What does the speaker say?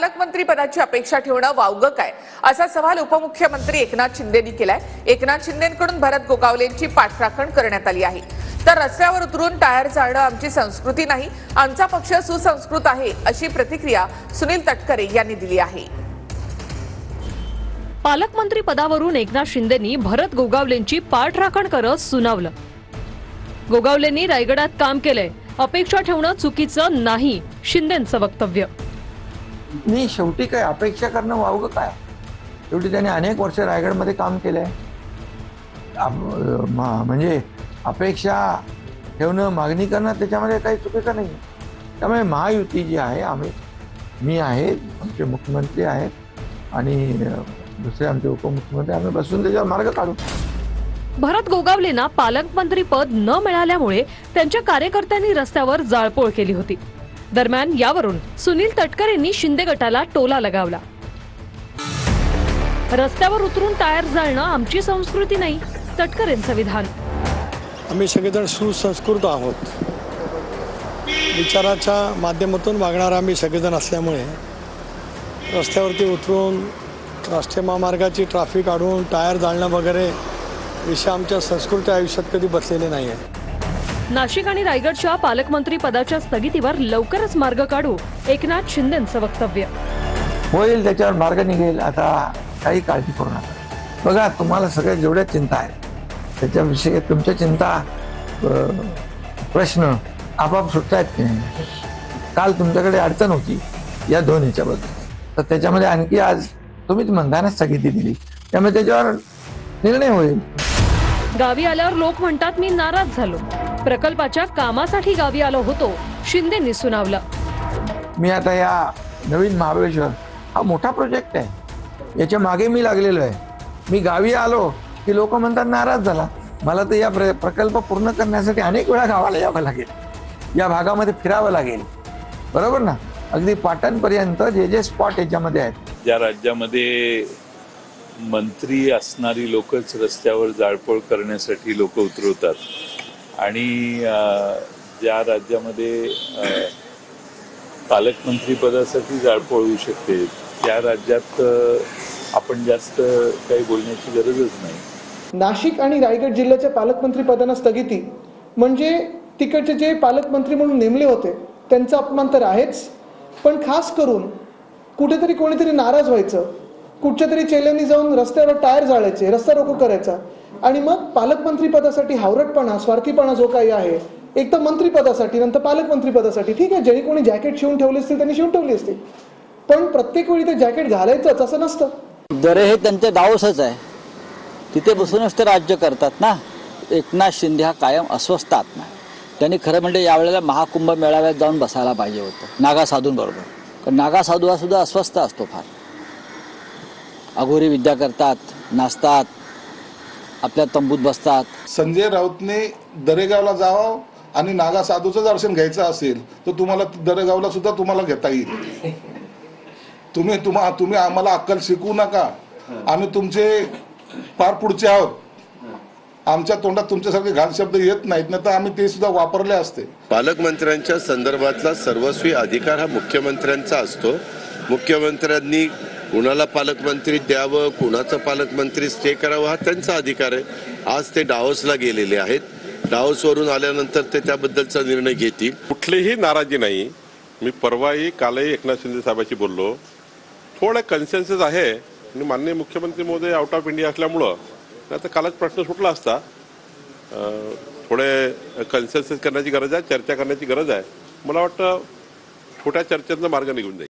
पालकमंत्री पदाची अपेक्षा ठेवणं वावगं काय, असा सवाल उपमुख्यमंत्री एकनाथ शिंदेंनी केलाय। एकनाथ शिंदेंकडून भरत गोगावलेंची पाठराखण करण्यात आली आहे। तर रस्त्यावर उतरून टायर जाळणं आमची संस्कृती नाही, आमचा पक्ष सुसंस्कृत आहे, अशी प्रतिक्रिया सुनील तटकरे यांनी दिली आहे। पालकमंत्री पदावरून एकनाथ शिंदेंनी भरत गोगावलेंची पाठराखण करत सुनावलं। गोगावलेंनी रायगडात काम केलंय, अपेक्षा ठेवणं चुकीचं नाही, शिंदेंचं वक्तव्य। मी शेवटी काय अपेक्षा करणं वावगं काय, शेवटी त्यांनी अनेक वर्ष रायगडमध्ये काम केलंय। म्हणजे अपेक्षा ठेवणं, मागणी करणं त्याच्यामध्ये काही चुकीचं नाही। त्यामुळे महायुती जी आहे, मी आहे, आमचे मुख्यमंत्री आहेत आणि दुसरे आमचे उपमुख्यमंत्री, आम्ही बसून त्याच्यावर मार्ग काढू। भरत गोगावलेंना पालकमंत्री पद न मिळाल्यामुळे त्यांच्या कार्यकर्त्यांनी रस्त्यावर जाळपोळ केली होती। दरम्यान यावरून सुनील तटकरेंनी शिंदे गटाला टोला लगावला। रस्त्यावर उतरून टायर जाळणं आमची संस्कृती नाही, तटकरेंचं विधान। आम्ही सगळेजण सुसंस्कृत आहोत, विचाराच्या माध्यमातून वागणारा आम्ही सगळेजण असल्यामुळे रस्त्यावरती उतरून राष्ट्रीय महामार्गाची ट्रॅफिक अडवून टायर जाळणं वगैरे विषय आमच्या संस्कृती आयुष्यात कधी बसलेले नाही आहे। नाशिक आणि रायगडच्या पालकमंत्री पदाच्या स्थगितीवर लवकरच मार्ग काढू, एकनाथ शिंदेंचं वक्तव्य। होईल, त्याच्यावर मार्ग निघेल, आता काही काळजी करू नका। बघा, तुम्हाला सगळ्या जेवढ्या चिंता आहेत त्याच्याविषयी तुमच्या चिंता प्रश्न आपाप सुटतायत की नाही। काल तुमच्याकडे अडचण होती या दोन ह्याच्याबद्दल, तर त्याच्यामध्ये आणखी आज तुम्हीच म्हणताना स्थगिती दिली, त्यामुळे त्याच्यावर निर्णय होईल। गावी आल्यावर लोक म्हणतात मी नाराज झालो, प्रकल्पाच्या कामासाठी गावी आलो होतो, शिंदेंनी सुनावलं। मी आता या नवीन महाबळेश्वर हा मोठा प्रोजेक्ट आहे, याच्या मागे मी लागलेलो आहे। मी गावी आलो की लोक म्हणतात नाराज झाला। मला तर या प्रकल्प पूर्ण करण्यासाठी अनेक वेळा गावाला यावं लागेल, या भागामध्ये फिरावं लागेल, बरोबर ना। अगदी पाटणपर्यंत जे स्पॉट याच्यामध्ये आहेत, ज्या राज्यामध्ये मंत्री असणारी लोकच रस्त्यावर जाळपोळ करण्यासाठी लोक उतरवतात आणि ज्या राज्यामध्ये पालकमंत्री पदासाठी जाळपोळ होऊ शकते त्या राज्यात आपण जास्त काही बोलण्याची गरजच नाही। नाशिक आणि रायगड जिल्ह्याच्या पालकमंत्री पदांना स्थगिती म्हणजे तिकडचे जे पालकमंत्री म्हणून नेमले होते त्यांचा अपमान तर आहेच, पण खास करून कुठेतरी कोणीतरी नाराज व्हायचं, कुठच्या तरी चेल्यांनी जाऊन रस्त्यावर टायर जाळायचे, रस्ता रोको करायचा आणि मग पालकमंत्री पदासाठी हावरटपणा, स्वार्थीपणा जो काही आहे, एक तर मंत्री पदासाठी नंतर पालकमंत्री पदासाठी ठीक आहे, ज्यांनी कोणी जॅकेट शिवून ठेवले असतील त्यांनी शिवून ठेवली असतील, पण प्रत्येक वेळी ते जॅकेट घालायचंच असं नसतं। दरे हे त्यांचे डावसच आहे, तिथे बसूनच ते राज्य करतात ना। एकनाथ शिंदे हा कायम अस्वस्थ आत्मा आहे। त्यांनी खरं म्हणजे यावेळेला महाकुंभ मेळाव्यात जाऊन बसायला पाहिजे होतं नागा साधूंबरोबर, कारण नागा साधू हा सुद्धा अस्वस्थ असतो फार। अघोरी विद्या करतात, नाचतात, आपल्या तंबूत बसतात। संजय राऊतने दरेगावला जावं आणि नागा साधूचं दर्शन घ्यायचं असेल तर तुम्हाला दरेगावला सुद्धा तुम्हाला घेता येईल। तुम्ही आम्हाला अक्कल शिकवू नका, आम्ही तुमचे फार पुढचे आहोत, आमच्या तोंडात तुमच्यासारखे घाण शब्द येत नाहीत, ना तर आम्ही ते सुद्धा वापरले असते। पालकमंत्र्यांच्या संदर्भातला सर्वस्वी अधिकार हा मुख्यमंत्र्यांचा असतो। मुख्यमंत्र्यांनी कुणाला पालकमंत्री द्यावं, कुणाचं पालकमंत्री स्टे करावं हा त्यांचा अधिकार आहे। आज ते डावसला गेलेले आहेत, डावसवरून आल्यानंतर ते त्याबद्दलचा निर्णय घेतील। कुठलीही नाराजी नाही। मी परवाही कालही एकनाथ शिंदे साहेबांशी बोललो, थोडं कन्सेन्सस आहे आणि माननीय मुख्यमंत्री महोदय आउट ऑफ इंडिया असल्यामुळं नाही तर कालच प्रश्न सुटला असता। थोडे कन्सेन्सस करण्याची गरज आहे, चर्चा करण्याची गरज आहे। मला वाटतं छोट्या चर्चेतनं मार्ग निघून जाईल।